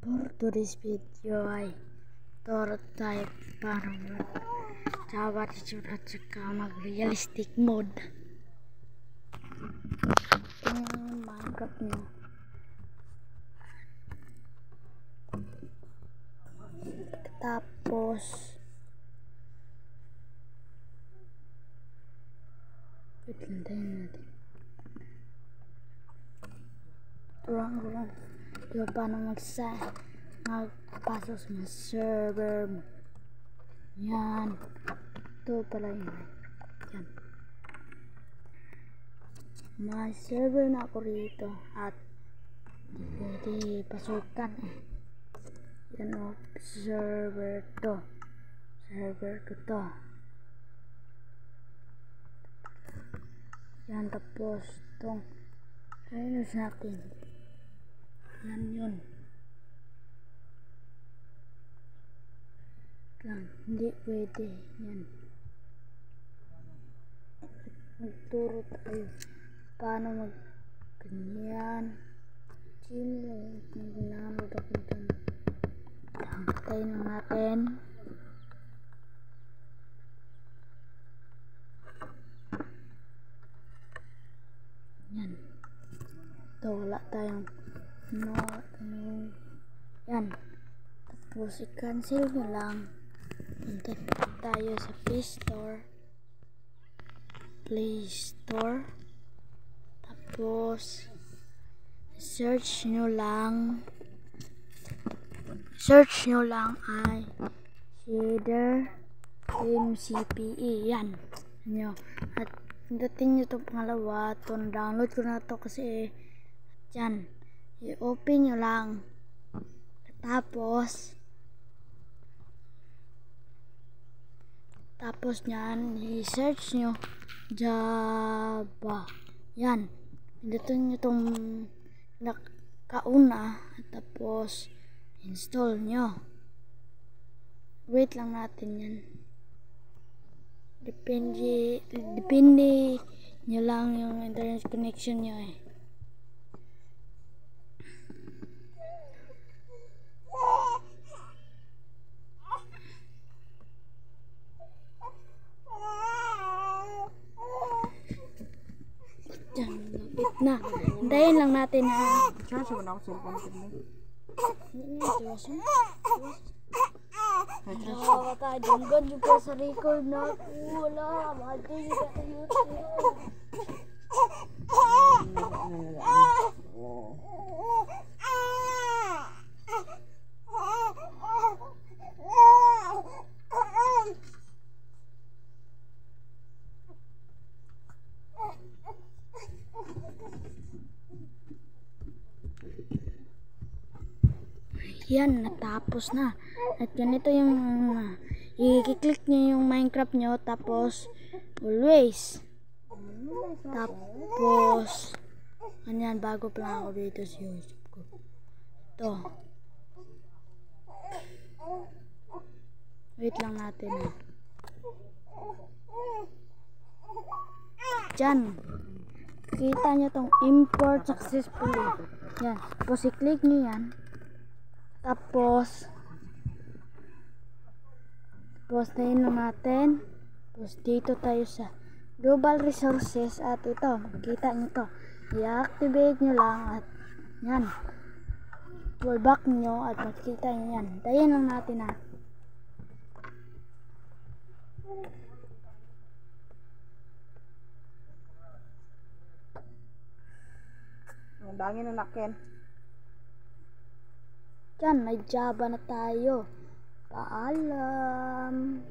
For today's video ay turo tayo paano mag-Java teacher at saka mag-realistic mode. Yung Minecraft nyo. Tapos wait lang, tayo natin. Turang diba paano magpasok sa mga server mo. Yan. Ito pala yun. Yan. May server na ako rito at pwede pasukan eh. Yan o, server to. Server ko to. Yan, tapos itong ayun sa akin. Yan yun. Lang, hindi pwede. Yan. Magturo tayo paano ganyan. Chill lang. Ginamod ako dyan. Tayo na natin. Yan. Ito, wala tayong yan. Tapos i-cancel nyo lang. Punta tayo sa Play Store. Tapos search nyo lang ay shader MCPE. Yan nyo. At pindutin nyo itong pangalawa. Download ko na to kasi yan. I-open nyo lang. Tapos nyan, i-search nyo Java. Yan. Pindutin nyo itong nakauna. Tapos install nyo. Wait lang natin yan. Depende nyo lang yung internet connection nyo eh. Diyan, lapit na. Hintayin lang natin ha. Charge mo na ako cellphone ko na. Nakakadunggan juga sa record na wala. Mati juga sa YouTube. Yan, natapos na. At ganito yung i-click nyo yung Minecraft nyo. Tapos always. Tapos ganyan, bago pa lang ako dito sa YouTube ko. Ito. Wait lang natin. Diyan. Kita nyo tong import successfully. Yan. Tapos i-click nyo yan. Tapos tayo na natin. Tapos dito tayo sa global resources at ito, makikita nyo to. I-activate nyo lang at yan. Pull back nyo at makikita nyo yan. Tayo lang natin ha. Ang dangin na nakin. Yan, may Java na tayo. Paalam.